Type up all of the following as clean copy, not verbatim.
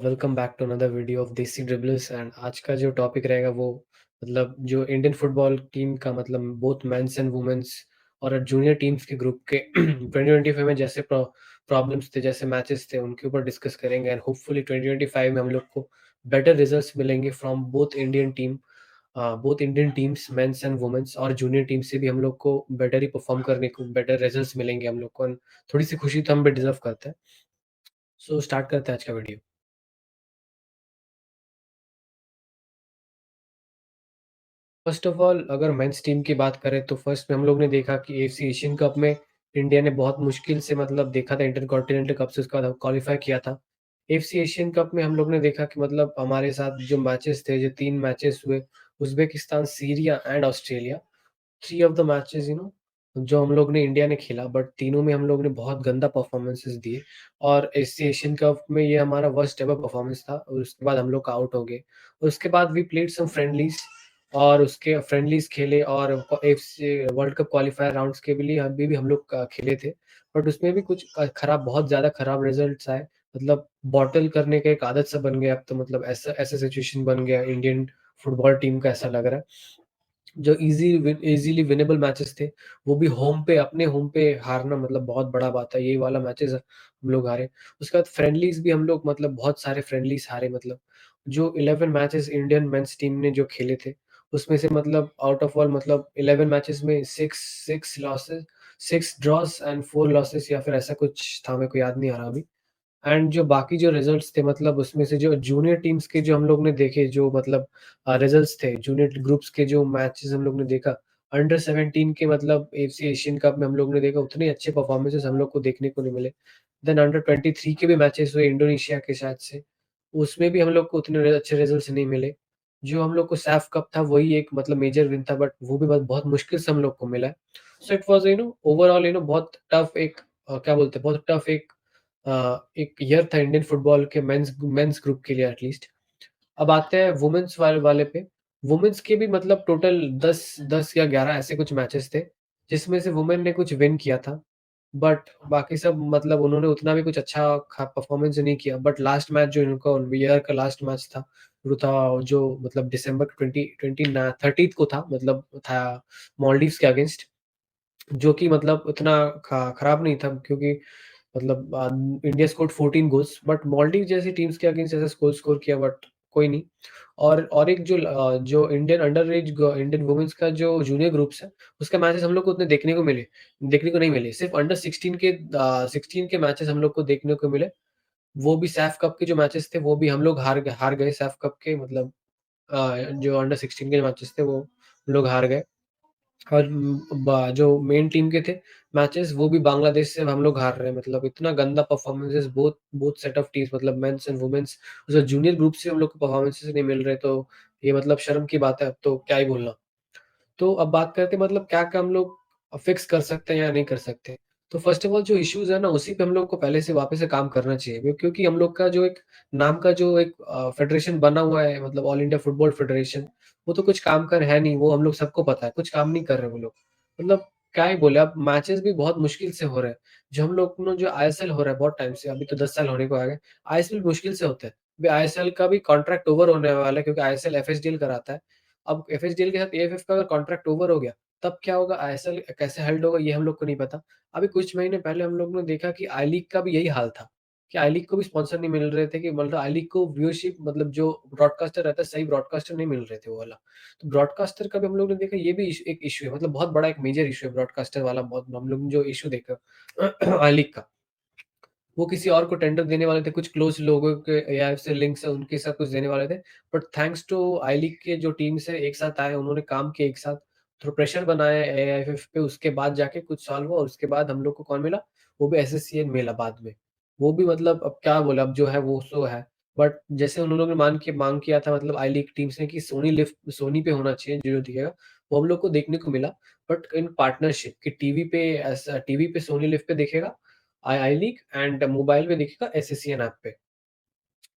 Welcome back to another video of Desi dribblers and आज का जो टॉपिक रहेगा वो जो इंडियन फुटबॉल टीम का बोथ मेंस एंड वुमेन्स और जूनियर टीम्स के ग्रुप के 2025 में जैसे प्रॉब्लम्स थे, जैसे मैचेस थे, उनके ऊपर डिस्कस करेंगे एंड होपफुली 2025 में हम लोग को बेटर रिजल्ट्स मिलेंगे from both Indian teams mens and womens, और जूनियर टीम से भी हम लोग को बेटर ही परफॉर्म करने को बेटर रिजल्ट्स मिलेंगे हम लोग को। and थोड़ी सी खुशी तो हम भी डिजर्व करते हैं। सो स्टार्ट करते हैं आज का वीडियो। फर्स्ट ऑफ ऑल अगर मेंस टीम की बात करें तो फर्स्ट में हम लोग ने देखा कि एफसी एशियन कप में इंडिया ने बहुत मुश्किल से देखा था, इंटरकॉन्टिनेंटल कप से उसका क्वालिफाई किया था। एफसी एशियन कप में हम लोग ने देखा कि हमारे साथ जो मैचेस थे, जो 3 मैचेस हुए, Uzbekistan, Syria and Australia, 3 of the matches जो हम लोग ने इंडिया ने खेला, बट तीनों में हम लोग ने बहुत गंदा परफॉर्मेंसेस दिए और एफसी एशियन कप में ये हमारा वर्स्ट एवर परफॉर्मेंस था और उसके बाद हम लोग आउट हो गए। उसके बाद वी प्लेड सम फ्रेंडलीज़ और उसके फ्रेंडलीज़ खेले और FC world cup qualifier rounds के लिए अभी भी हम लोग खेले थे। बट उसमें भी कुछ खराब, बहुत ज़्यादा खराब रिज़ल्ट्स आए। बॉटल करने का एक आदत सा बन गया अब तो, ऐसा ऐसा सिचुएशन बन गया इंडियन फुटबॉल टीम का, ऐसा लग रहा है। जो इजीली विनेबल मैचेस थे, वो भी होम पे, अपने होम पे हारना बहुत बड़ा बात है। ये वाला मैचेस हम लोग हारे। उसके बाद फ्रेंडलीज़ भी हम लोग बहुत सारे फ्रेंडलीज़ हारे। जो 11 मैचेस इंडियन मेंस टीम ने जो खेले थे, उसमें से आउट ऑफ ऑल 11 मैचेस में 6 लॉसेस, 6 ड्रॉस एंड 4 लॉसेस या फिर ऐसा कुछ था, मेरे को याद नहीं आ रहा अभी। एंड जो बाकी जो रिजल्ट्स थे, उसमें से जो जूनियर टीम्स के जो हम लोग ने देखे, जो रिजल्ट्स थे, जूनियर ग्रुप्स के जो मैचेस हम लोग ने देखा, अंडर 17 के एफसी एशियन कप में हम लोग ने देखा उतने अच्छे परफॉर्मेंसेस हम लोग को देखने को नहीं मिले। देन अंडर 23 के भी मैचेस हुए इंडोनेशिया के साथ से, उसमें भी हम लोग को उतने अच्छे रिजल्ट्स नहीं मिले। जो हम लोग को सैफ कप था वही एक मेजर विन था, बट वो भी बहुत मुश्किल से हम लोग को मिला। सो इट वाज़ ओवरऑल बहुत टफ एक क्या बोलते हैं, बहुत टफ एक ईयर था इंडियन फुटबॉल के मेंस मेंस ग्रुप के लिए एटलीस्ट। अब आते हैं वुमेन्स वाले पे। वुमेन्स के भी टोटल 10 या 11 ऐसे कुछ मैचेस थे, जिसमें से वुमेन ने कुछ विन किया था। बट बाकी सब उन्होंने उतना भी कुछ अच्छा परफॉर्मेंस नहीं किया। बट लास्ट मैच जो इनका ईयर का लास्ट मैच था, वो था जो दिसंबर 30 को था, था मालदीव्स के अगेंस्ट, जो कि उतना खराब नहीं था, क्योंकि India scored 14 goals, but Maldives जैसी टीम्स के अगेंस्ट ऐसा स्कोर स्कोर किया, बट कोई नहीं। और एक जो Indian under age Indian womens का जो जूनियर ग्रुप्स है, उसका मैचेस हम लोग को उतने देखने को नहीं मिले। सिर्फ अंडर 16 के मैचेस हम लोग को देखने को मिले। वो भी सैफ कप के जो मैचेस थे, वो भी हम लोग हार गए सैफ कप के। जो अंडर 16 के मैचेस थे, वो हम लोग हार गए। और जो मेन टीम के थे मैचेस, वो भी बांग्लादेश से हम लोग हार रहे हैं। इतना गंदा performances, both both set of teams, mens and womens, जो जूनियर ग्रुप से हम लोग को परफॉर्मेंसेस नहीं मिल रहे, तो ये शर्म की बात है। अब तो क्या ही बोलना। तो अब बात करते हैं क्या-क्या हम लोग फिक्स कर सकते हैं या नहीं कर सकते। तो फर्स्ट ऑफ ऑल जो इश्यूज़ है ना, उसी पे हम लोग को पहले से वापस से काम करना चाहिए। क्योंकि हम लोग का जो एक नाम का जो एक फेडरेशन बना हुआ है, ऑल इंडिया फुटबॉल फेडरेशन, वो तो कुछ काम कर है नहीं, वो हम लोग सबको पता है, कुछ काम नहीं कर रहे वो लोग। क्या ही बोले, अब मैचेस भी बहुत मुश्किल से हो रहे हैं। जो हम लोग नो जो आईएसएल हो रहा है बहुत टाइम से, अभी तो 10 साल होने को आ गए। आईएसएल मुश्किल से होता है। अभी आईएसएल का भी कॉन्ट्रैक्ट ओवर होने वाला है, क्योंकि आईएसएल एफएसडीएल कराता है। अब एफएसडीएल के साथ एएफएफ का अगर कॉन्ट्रैक्ट ओवर हो गया, तब क्या होगा, आईएसएल कैसे हेल्ड होगा, ये हम लोग को नहीं पता। अभी कुछ महीने पहले हम लोग ने देखा कि आई लीग का भी यही हाल था, कि आई लीग को भी स्पॉन्सर नहीं मिल रहे थे, कि आई लीग को व्यूअरशिप, जो ब्रॉडकास्टर रहता है, सही ब्रॉडकास्टर नहीं मिल रहे थे वो वाला। तो ब्रॉडकास्टर का भी हम लोग ने देखा, ये भी एक इश्यू है, बहुत बड़ा एक मेजर इश्यू है ब्रॉडकास्टर वाला। बहुत हम लोग ने जो इश्यू देखा आई लीग का, वो किसी और को टेंडर देने वाले थे, कुछ क्लोज़ लोगों के एआईएफ से लिंक्स है, उनके साथ कुछ देने वाले थे। But thanks to I league के जो टीम्स है, एक साथ आए, उन्होंने काम किया एक साथ, थोड़ा प्रेशर बनाया एआईएफ पे, उसके बाद जाके कुछ सॉल्व हुआ और उसके बाद हम लोग को कौन मिला? वो भी एसएससीएन मिला बाद में। वो भी अब क्या बोले, अब जो है वो सो है। बट जैसे उन लोगों ने माँग किया था, आई लीग टीम्स ने, कि सोनी पे होना चाहिए जो दिखेगा, वो हम लोग को देखने को मिला। बट इन पार्टनरशिप कि टीवी पे सोनी लिव पे दिखेगा आई लीग, एंड मोबाइल में दिखेगा एसएससीएन ऐप पे।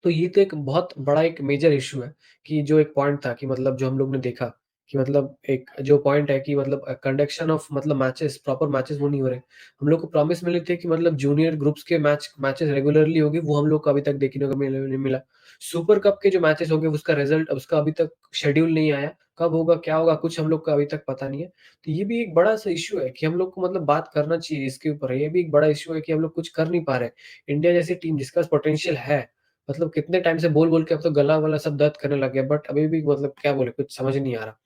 तो ये तो एक बहुत बड़ा एक मेजर इश्यू है, कि जो एक पॉइंट था कि जो हम लोग ने देखा कि मतलब एक जो पॉइंट है कि मतलब कंडक्शन ऑफ मतलब मैचेस प्रॉपर मैचेस वो नहीं हो रहे। हम लोग को प्रॉमिस मिले थे कि मतलब जूनियर ग्रुप्स के मैचेस रेगुलरली होंगे, वो हम लोग को अभी तक देखने को नहीं मिला। सुपर कप के जो मैचेस होंगे उसका रिजल्ट उसका अभी तक शेड्यूल नहीं आया। कब होगा, क्या होगा, कुछ हम लोग को अभी तक पता नहीं है। तो ये भी एक बड़ा-सा इश्यू है कि हम लोग को मतलब बात करना चाहिए इसके ऊपर। ये भी एक बड़ा इश्यू है कि हम लोग कुछ कर नहीं पा रहे। इंडिया जैसी टीम जिसके पास पोटेंशियल है, मतलब कितने टाइम से बोल-बोल के अब तो गला-वला सब दर्द करने लग गया, बट अभी भी मतलब क्या बोले, कुछ समझ नहीं आ रहा।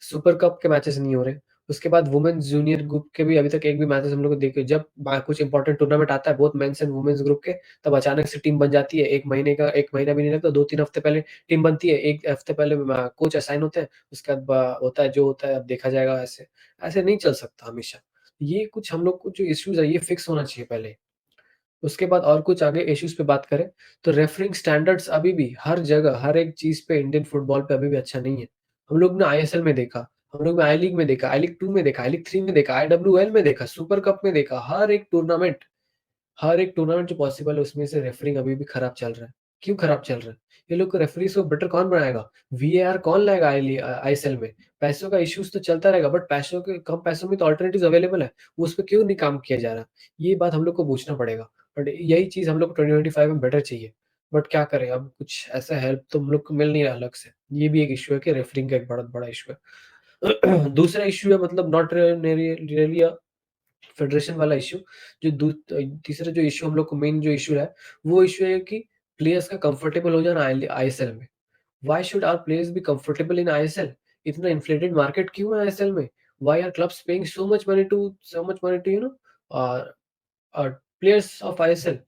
सुपर कप के मैचेस नहीं हो रहे। उसके बाद वुमेन्स जूनियर ग्रुप के भी अभी तक एक भी मैचेस हम लोग को देखे जब कुछ इंपॉर्टेंट टूर्नामेंट आता है, both mens and womens group के, तब अचानक से टीम बन जाती है। 1 महीना भी नहीं लगता, 2-3 हफ्ते पहले टीम बनती है। 1 हफ्ते पहले कोच असाइन होते हैं, उसके बाद होता है जो होता है, अब देखा जाएगा ऐसे। ऐसे नहीं चल सकता हमेशा। ये कुछ हम लोग को जो इश्यूज़ है, ये फिक्स होना चाहिए पहले। उसके बाद और कुछ आगे इश्यूज़ पे बात करें, तो रेफरिंग स्टैंडर्ड्स अभी भी हर जगह, हर एक चीज़ पे इंडियन फुटबॉल पे अभी भी अच्छा नहीं है। हम लोग ने आईएसएल में देखा, हम लोग ने आई लीग में देखा, आई लीग 2 में देखा, आई लीग 3 में देखा, आईडब्ल्यूएल में देखा, सुपर कप में देखा, हर एक टूर्नामेंट जो पॉसिबल है उसमें से रेफरिंग अभी भी खराब चल रहा है। क्यों खराब चल रहा है? ये लोग को रेफरीज़ को बेटर कौन बनाएगा? वीएआर कौन लाएगा आईएसएल में? पैसों का इश्यूज़ तो चलता रहेगा, बट पैसों के कम पैसों में तो अल्टरनेटिव्स अवेलेबल है। उस पे क्यों नहीं काम किया जा रहा? ये बात हम लोग को पूछना पड़ेगा। बट यही चीज़ हम लोग को 2025 में बेटर चाहिए। बट क्या करें, अब कुछ ऐसा हेल्प तो हम लोग को मिल नहीं रहा अलग से। ये भी एक इश्यू है कि रेफरिंग का एक बहुत बड़ा इश्यू है। दूसरा इश्यू है मतलब नॉट रियली अ फेडरेशन वाला इश्यू। जो तीसरा जो इश्यू हम लोग को मेन जो इश्यू है, वो इश्यू है कि प्लेयर्स का कंफर्टेबल हो जाना आईएसएल में। Why should our players be comfortable in ISL? इतना इन्फ्लेटेड मार्केट क्यों है आईएसएल में? Why are clubs paying so much money to a players of ISL?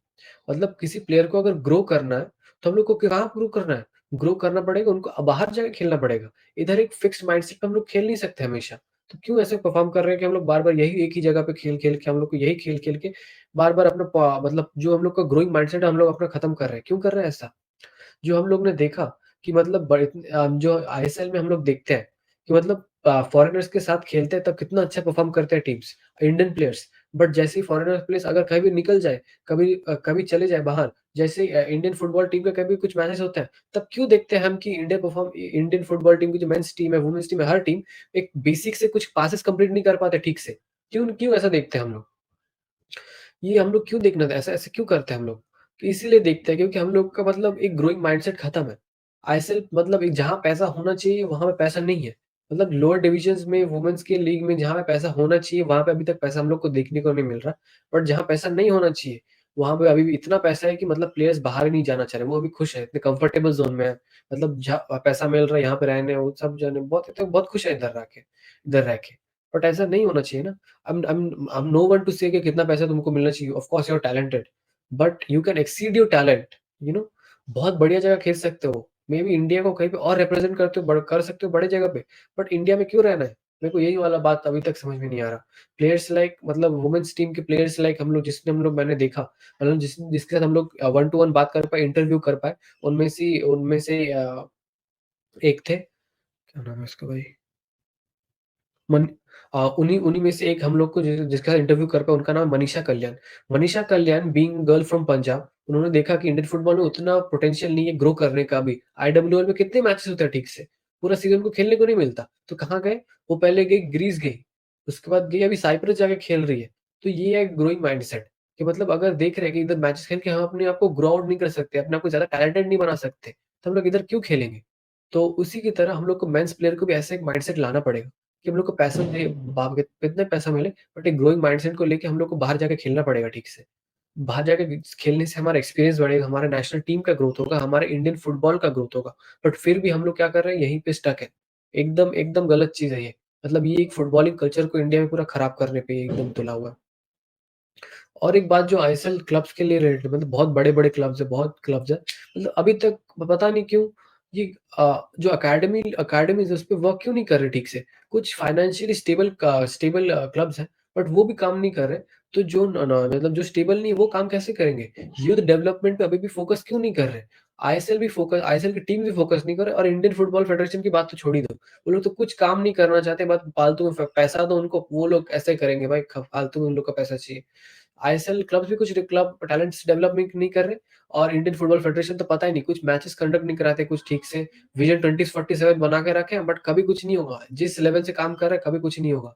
मतलब किसी प्लेयर को अगर ग्रो करना है, तो हम लोग को कहाँ ग्रो करना है? ग्रो करना पड़ेगा, उनको बाहर जाके खेलना पड़ेगा। इधर एक फिक्स्ड माइंडसेट पे हम लोग खेल नहीं सकते हमेशा। तो क्यों ऐसे परफ़ॉर्म कर रहे हैं कि हम लोग बार-बार यही एक ही जगह पे खेल-खेल के हम लोग को यही खेल-खेल के बार-बार अपना मतलब जो हम लोग का ग्रोइंग माइंडसेट है हम लोग अपना खत्म कर रहे हैं। क्यों कर रहे हैं ऐसा? जो हम लोग ने देखा कि मतलब जो आईएसएल में हम लोग देखते हैं कि मतलब फॉरेनर्स के साथ खेलते हैं तब कितना अच्छा परफ़ॉर्म करते हैं टीम्स, इंडियन प्लेयर्स। बट जैसे ही फॉरेनर प्लेयर्स अगर कहीं भी निकल जाए, कभी चले जाए बाहर, जैसे ही इंडियन फुटबॉल टीम के कभी कुछ मैचेस होते हैं, तब क्यों देखते हैं हम कि इंडियन फुटबॉल टीम की जो मेंस टीम है, वुमेन्स टीम है, हर टीम एक बेसिक से कुछ पासेस कंप्लीट नहीं कर पाते ठीक से। क्यों क्यों ऐसा देखते हैं हम लोग? ये हम लोग क्यों देखना ऐसा ऐसे क्यों करते हैं हम लोग? तो इसीलिए देखते हैं क्योंकि हम लोग का मतलब एक ग्रोइंग माइंडसेट खत्म है। आईएसएल मतलब एक जहाँ पैसा होना चाहिए वहाँ पे पैसा नहीं है। मतलब लोअर डिविजन्स में वुमेन्स के लीग में जहाँ पे पैसा होना चाहिए वहाँ पे अभी तक पैसा हम लोग को देखने को नहीं मिल रहा। बट जहाँ पैसा नहीं होना चाहिए, वहाँ पे अभी भी इतना पैसा है कि मतलब प्लेयर्स बाहर ही नहीं जाना चाह रहे। वो अभी खुश है, इतने कंफर्टेबल ज़ोन में है। मतलब जहाँ पैसा मिल रहा है यहाँ पे रहने वो सब जाने बहुत खुश है इधर रह के। बट ऐसा नहीं होना चाहिए ना। I'm no one to say कि कितना पैसा तुमको मिलना चाहिए। Of course you are talented, but you can exceed your talent, you know. बहुत बढ़िया जगह खेल सकते हो। मे बी इंडिया को कहीं पे और रिप्रेजेंट करते हो, कर सकते हो बड़े जगह पे, बट इंडिया में क्यों रहना है? मेरे को यही वाला बात अभी तक समझ में नहीं आ रहा। प्लेयर्स लाइक मतलब वुमेन्स टीम के प्लेयर्स लाइक हम लोग मैंने देखा, मतलब जिसके साथ हम लोग वन टू वन बात कर पाए, इंटरव्यू कर पाए, उनमें से एक थे, क्या नाम है उसका भाई? मन उन्हीं उन्हीं में से एक हम लोग को जिसके साथ इंटरव्यू कर पाए, उनका नाम मनीषा कल्याण। मनीषा कल्याण बीइंग गर्ल फ्रॉम पंजाब, उन्होंने देखा कि इंडियन फुटबॉल में उतना पोटेंशियल नहीं है ग्रो करने का भी। आईडब्ल्यूएल में कितने मैचेस होते हैं ठीक से? पूरा सीज़न उनको खेलने को नहीं मिलता। तो कहाँ गए? वो पहले गई ग्रीस गई, उसके बाद गई अभी साइप्रस जाके खेल रही है। तो ये है ग्रोइंग माइंडसेट कि मतलब अगर देख रहे हैं कि इधर मैचेस खेल के हम अपने आप को ग्रो आउट नहीं कर सकते, अपने आप को ज़्यादा टैलेंटेड नहीं बना सकते, तो हम लोग इधर क्यों खेलेंगे? तो उसी की तरह हम लोग को मेंस प्लेयर को भी ऐसा एक माइंडसेट लाना पड़ेगा। कि हम लोग को पैसा दे बा कितने पैसा मिले, बट एक ग्रोइंग माइंडसेट को लेके हम लोग को बाहर जाके खेलना पड़ेगा ठीक से। बाहर जाके खेलने से हमारा एक्सपीरियंस बढ़ेगा, हमारा नेशनल टीम का ग्रोथ होगा, हमारे इंडियन फुटबॉल का ग्रोथ होगा। बट फिर भी हम लोग क्या कर रहे हैं, यहीं पे स्टक है। एकदम एकदम गलत चीज़ है ये। मतलब ये एक फुटबॉलिंग कल्चर को इंडिया में पूरा खराब करने पे एकदम तुला हुआ है। और एक बात जो आईएसएल क्लब्स के लिए रिलेटेड, मतलब बहुत बड़े-बड़े क्लब्स हैं, बहुत क्लब्स हैं। मतलब अभी तक पता नहीं क्यों ये जो अकाडमीज़ है उस पे वर्क क्यों नहीं कर रहे ठीक से। कुछ फाइनेंशियली स्टेबल क्लब्स हैं, बट वो भी काम नहीं कर रहे। तो जो न न मतलब जो स्टेबल नहीं है वो काम कैसे करेंगे? यूथ डेवलपमेंट पे अभी भी फोकस क्यों नहीं कर रहे? आईएसएल की टीम भी फोकस नहीं कर रहे, और इंडियन फुटबॉल फेडरेशन की बात तो छोड़ ही दो। वो लोग तो कुछ काम नहीं करना चाहते, बस फालतू में पैसा दो उनको, वो लोग ऐसे करेंगे भाई, फालतू में उन लोग का पैसा चाहिए। आईएसएल क्लब्स भी कुछ क्लब टैलेंट्स डेवलपमेंट नहीं कर रहे और इंडियन फुटबॉल फेडरेशन तो पता ही नहीं, कुछ मैचेस कंडक्ट नहीं कराते कुछ ठीक से। विजन 2047 बना के रखे हैं बट कभी कुछ नहीं होगा। जिस लेवल से काम कर रहे हैं कभी कुछ नहीं होगा।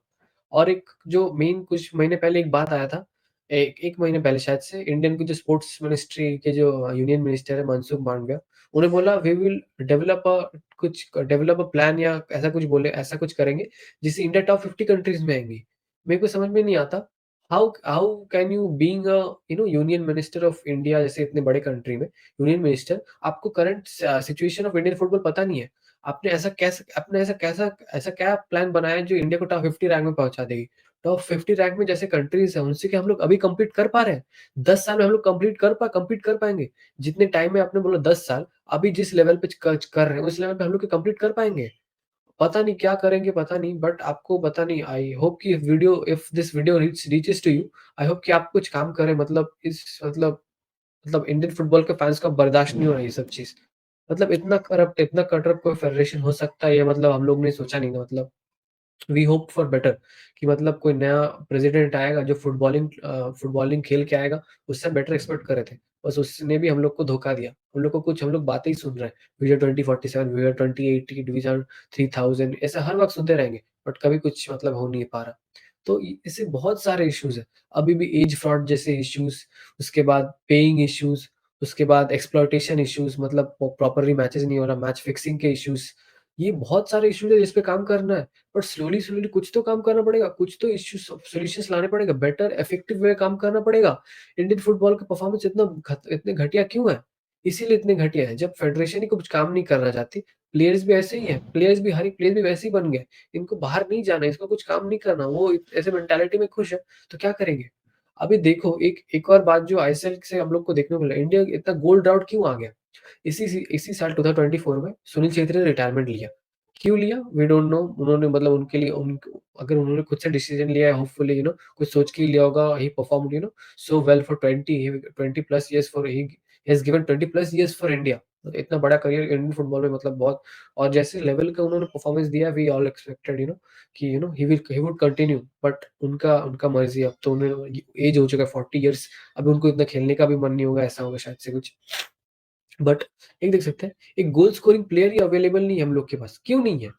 और एक जो मेन कुछ महीने पहले एक बात आया था, 1 महीने पहले शायद से इंडियन की जो स्पोर्ट्स मिनिस्ट्री के जो यूनियन मिनिस्टर है मनसुख मांडविया, उन्होंने बोला we will develop a plan या ऐसा कुछ बोले, ऐसा कुछ करेंगे जिससे इंडिया टॉप 50 कंट्रीज़ में आएँगी। मेरे को समझ में नहीं आता how how can you being a union minister of India जैसे इतने बड़े कंट्री में यूनियन मिनिस्टर, आपको current situation of Indian football पता नहीं है। आपने ऐसा क्या प्लान बनाया है जो इंडिया को टॉप 50 रैंक में पहुँचा देगी? टॉप 50 रैंक में जैसे कंट्रीज़ हैं, उनसे क्या हम लोग अभी कम्पीट कर पा रहे हैं? 10 साल में हम लोग कम्पीट कर पाएँगे? जितने टाइम में आपने बोला 10 साल, अभी जिस लेवल पे कर रहे हैं, उस लेवल पे हम लोग क्या कम्पीट कर पाएँगे? पता नहीं क्या करेंगे, पता नहीं, बट आपको पता नहीं, आई होप कि if this video reaches to you, I hope कि आप कुछ काम करें, मतलब इंडियन फुटबॉल के फैन्स का बर्दाश्त नहीं हो रहा है ये सब चीज़। मतलब इतना करप्ट कोई फेडरेशन हो सकता है, ये मतलब हम लोग ने सोचा नहीं था। मतलब वी होप फॉर बेटर कि मतलब कोई नया प्रेसिडेंट आएगा जो फुटबॉलिंग खेल के आएगा, उससे हम बेटर एक्सपेक्ट कर रहे थे। बस उसने भी हम लोग को धोखा दिया। हम लोग बातें ही सुन रहे हैं। विजन 2047, विजन 2080, विजन 3000 ऐसा हर वक़्त सुनते रहेंगे, बट कभी कुछ मतलब हो नहीं पा रहा। तो इ इससे बहुत सारे इश्यूज़ हैं। अभी भी ऐज फ्रॉड जैसे इश्यूज़, उसके बाद पेइंग इश्यूज़, उसके बाद एक्सप्लॉइटेशन इश्यूज़, मतलब प्रॉपरली मैचेज़ नहीं हो रहा, मैच फिक्सिंग के इश्यूज़। ये बहुत सारे इश्यूज़ हैं जिस पे काम करना है। बट स्लोली कुछ तो काम करना पड़ेगा, कुछ तो इश्यूज़ सॉल्यूशंस लाने पड़ेगा, बेटर इफेक्टिव वे काम करना पड़ेगा। इंडियन फुटबॉल का परफॉर्मेंस इतने घटिया क्यों है? इसीलिए इतने घटिया है, जब फेडरेशन ही कुछ काम नहीं करना चाहती, प्लेयर्स भी ऐसे ही हैं, हर एक प्लेयर भी वैसे ही बन गए। इनको बाहर नहीं जाना है, इसको कुछ काम नहीं करना, वो ऐसे मेंटालिटी में खुश है, तो क्या करेंगे? अभी देखो एक एक और बात जो आईएसएल से हम लोग को देखने को मिला, इंडिया इतना गोल ड्राउट क्यों आ गया? इसी साल 2024 में सुनील छेत्री ने रिटायरमेंट लिया। क्यों लिया? We don't know. उन्होंने मतलब उनके लिए उन अगर उन्होंने खुद से डिसीजन लिया है, होपफुली कुछ सोच के ही लिया होगा। ही performed so well for 20 plus years for he has given 20 plus years for India. इतना बड़ा करियर इंडियन फुटबॉल में, मतलब बहुत। और जैसे लेवल का उन्होंने परफॉर्मेंस दिया, वी ऑल एक्सपेक्टेड कि ही वुड कंटिन्यू, बट उनका उनका मर्ज़ी। अब तो उन्हें एज हो चुका है 40 इयर्स। अभी उनको इतना खेलने का भी मन नहीं होगा, ऐसा होगा शायद से कुछ। बट एक देख सकते हैं, एक गोल स्कोरिंग प्लेयर ही अवेलेबल नहीं है हम लोग के पास। क्यों नहीं है?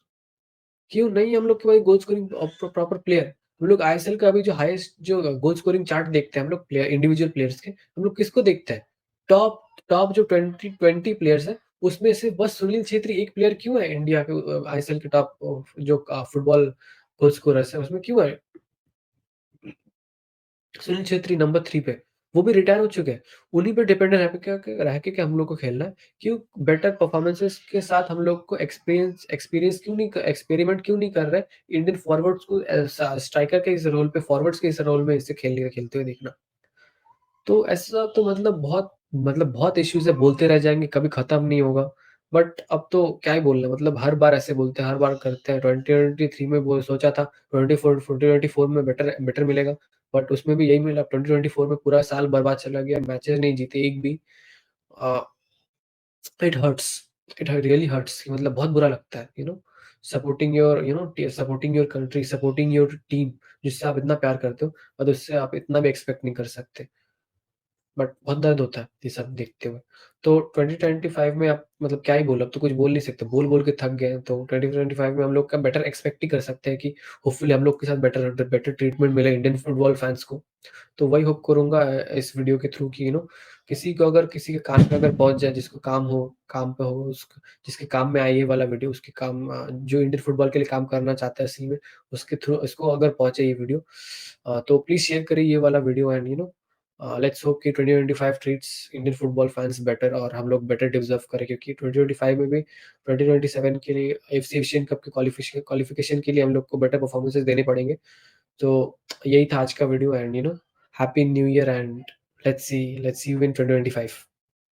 क्यों नहीं है हम लोग के पास गोल स्कोरिंग प्रॉपर प्लेयर? हम लोग आईएसएल का अभी जो हाईएस्ट जो गोल स्कोरिंग चार्ट देखते हैं हम लोग, प्लेयर इंडिविजुअल प्लेयर्स के, हम लोग किसको देखते हैं? टॉप टॉप जो 20 प्लेयर्स हैं, उसमें से बस सुनील छेत्री एक प्लेयर क्यों है इंडिया के आईएसएल के टॉप जो फुटबॉल गोल स्कोरर्स है, उसमें क्यों है? सुनील छेत्री नंबर 3 पे, वो भी रिटायर हो चुके हैं। उन्हीं पे डिपेंडेंट रह के हम लोग को खेलना है। क्यों बेटर परफॉर्मेंसेस के साथ हम लोग को एक्सपीरियंस क्यों नहीं एक्सपेरिमेंट क्यों नहीं कर रहे? इंडियन फॉरवर्ड्स को स्ट्राइकर के इस रोल पे, फॉरवर्ड्स के इस रोल में इसे खेलते हुए देखना। तो ऐसा तो बहुत इश्यूज़ है, बोलते रह जाएँगे, कभी खत्म नहीं होगा। बट अब तो क्या ही बोलना, मतलब हर बार ऐसे बोलते हैं, हर बार करते हैं। 2023 में वो सोचा था 2024 में बेटर बेटर मिलेगा, बट उसमें भी यही मिला। 2024 में पूरा साल बर्बाद चला गया, मैचेज़ नहीं जीते एक भी। Uh, it hurts, it really hurts, मतलब बहुत बुरा लगता है, supporting your country, supporting your team, जिससे आप इतना प्यार करते हो, और उससे आप इतना भी एक्सपेक्ट नहीं कर सकते। बट बहुत दर्द होता है ये सब देखते हुए। तो 2025 में आप मतलब क्या ही बोलो, अब तो कुछ बोल नहीं सकते, बोल-बोल के थक गए हैं। तो 2025 में हम लोग का बेटर एक्सपेक्ट ही कर सकते हैं कि होपफुली हम लोग के साथ बेटर बेटर ट्रीटमेंट मिले इंडियन फुटबॉल फैन्स को। तो वही होप करूँगा इस वीडियो के थ्रू कि किसी को अगर किसी के कान पे अगर पहुँच जाए, जिसको काम पे हो, जिसके काम में आए ये वाला वीडियो, उसके काम जो इंडियन फुटबॉल के लिए काम करना चाहता है असल में, उसके थ्रू इसको अगर पहुँचे ये वीडियो, तो प्लीज़ शेयर करिए ये वाला वीडियो। एंड लेट्स होप कि 2025 treats Indian football fans better, और हम लोग बेटर डिज़र्व करें, क्योंकि 2025 में भी 2027 के लिए एफसी एशियन कप के क्वालिफिकेशन के लिए हम लोग को बेटर परफॉर्मेंसेस देने पड़ेंगे। तो यही था आज का video. And happy new year, and let's see you in 2025।